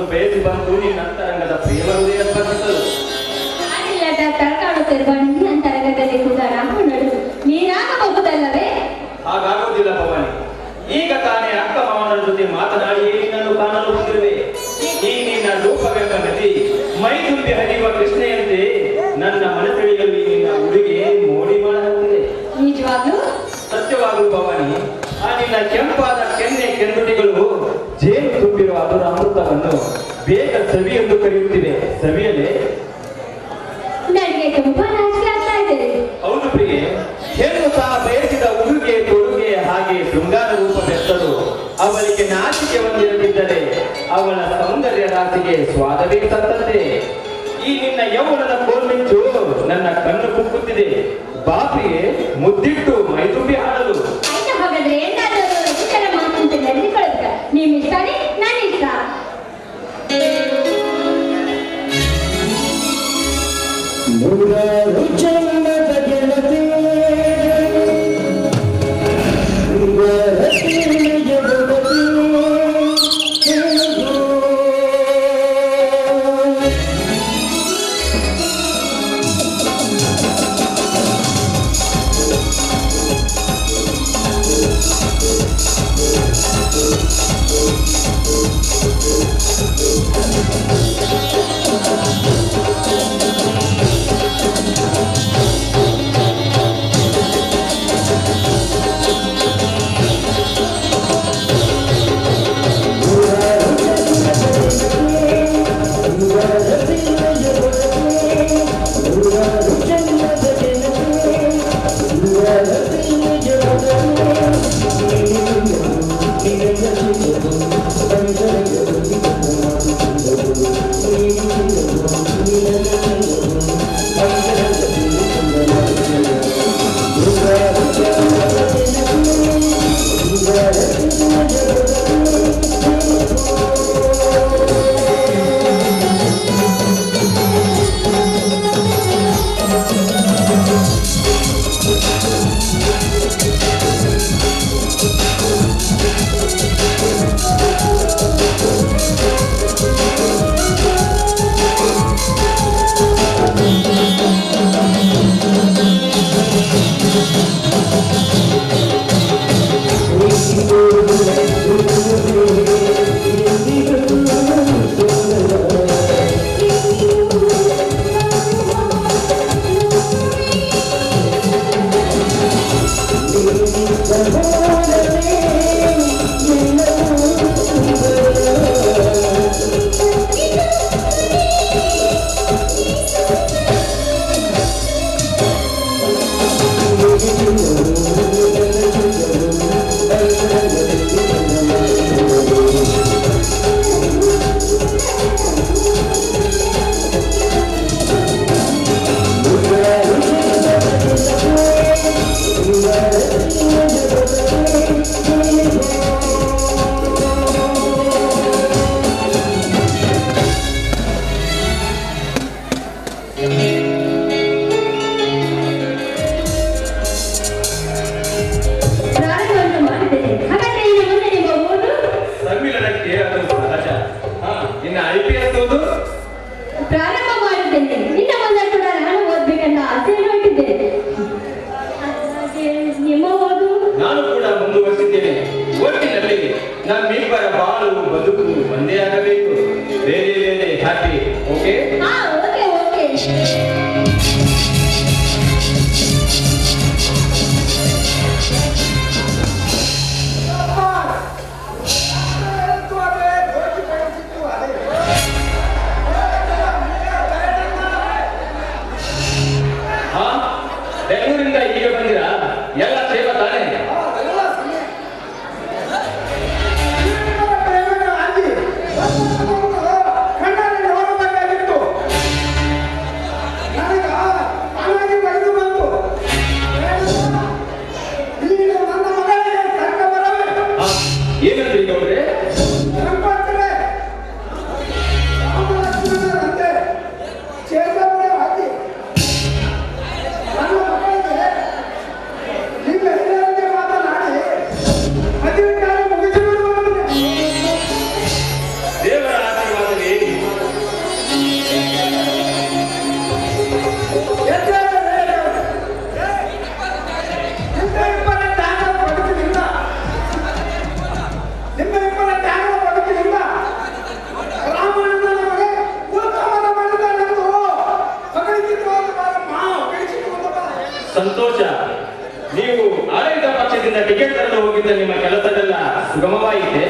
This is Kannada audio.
ಕಾಣುವುದನ್ನು ಬಯಸಿ ಬಂದು ನಿನ್ನ ಅಂತರಂಗದ ಪ್ರೇಮ ಹೃದಯ ಸ್ಪರ್ಶಿಸಲು ಕಾಣುತ್ತಿರುವ ನಿನ್ನ ಅಂತರಂಗದಲ್ಲಿ ಕೂಡ ರಾಮನಡು ನೀನಾಗಬಹುದಲ್ಲವೇ? ಹಾಗಾಗುವುದಿಲ್ಲ ಭವಾನಿ. ಈಗ ತಾನೇ ಅಕ್ಕ ಮಾವನ ಜೊತೆ ಮಾತನಾಡಿ ನಿನ್ನನ್ನು ಕಾಣಲು ಬಂದಿರುವೆ. ಈ ನಿನ್ನ ರೂಪವೆಂಬ ನದಿ ಮೈ ತುಂಬಿ ಹರಿಯುವ ಕೃಷ್ಣೆಯಂತೆ ನನ್ನ ಮನಸ್ಸೆಳೆಯಲು ನಿನ್ನ ಉಡುಗೆ ಮೋಡಿ ಮಾಡಲಾಗಿದೆ. ನಿಜವಾಗ್ಲೂ? ಸತ್ಯವಾಗಲು ಭವಾನಿ. ಆ ನಿನ್ನ ಕೆಂಪಾದ ಕೆನ್ನೆ ಕೆನ್ನುಡಿಗಳು ಜೇನು ತುಂಬಿರುವ ಅದರ ಅಮೃತವನ್ನು ಬೇಗ ಸವಿ ಎಂದು ಕರೆಯುತ್ತಿವೆ. ಸವಿಯಲೇ? ನನಗೆ ತುಂಬಾ ನಾಚಿಕೆ ಆಗ್ತಾ ಇದೆ. ಹೌದು ಪ್ರಿಯೆ, ಹೆಣ್ಣು ಸಹ ಬಯಸಿದ ಉಡುಗೆ ತೊಡುಗೆ ಹಾಗೆ ಶೃಂಗಾರ ರೂಪ ಬೆತ್ತರು ಅವಳಿಗೆ ನಾಚಿಕೆ ಹೊಂದಿರದಿದ್ದರೆ ಅವಳ ಸೌಂದರ್ಯ ರಾಶಿಗೆ ಸ್ವಾದವೇ ತತ್ತಂತೆ. ಈ ನಿನ್ನ ಯೌವನದ ಕೋಲ್ಮಿಂಚು ನನ್ನ ಕಣ್ಣು ಕುಕ್ಕುತ್ತಿದೆ. ಬಾಪಿಗೆ ಮುದ್ದಿಟ್ಟು ಮೈ ತುಂಬಿ ಹಾಡಲು. ಆಯ್ತಾ, ಹಾಗಾದ್ರೆ ಏನಾದರೂ ವಿಚಾರ ಮಾತಂತೆ ನಡೆದುಕೊಳ್ಳುತ್ತ ನಿಮ್ಮ ಇಷ್ಟನೇ ನಾನು ಇಷ್ಟ. ನೂರಾರು ಜನ್ಮದ ಗೆಳತಿ ನಮ್ಮಿಬ್ಬರ ಬಾಳು ಬದುಕು ಒಂದೇ ಆಗಬೇಕು. Very very happy. Okay? Okay okay. ಬೆಂಗಳೂರಿಂದ ಈಗ ಬಂದಿರಾ? ಎಲ್ಲ ಸೇವ ತಾನೇ? ಟಿಕೆಟ್ ತರಲು ಹೋಗಿದ್ದ ನಿಮ್ಮ ಕೆಲಸವೆಲ್ಲ ಸುಗಮವಾಯಿತೆ?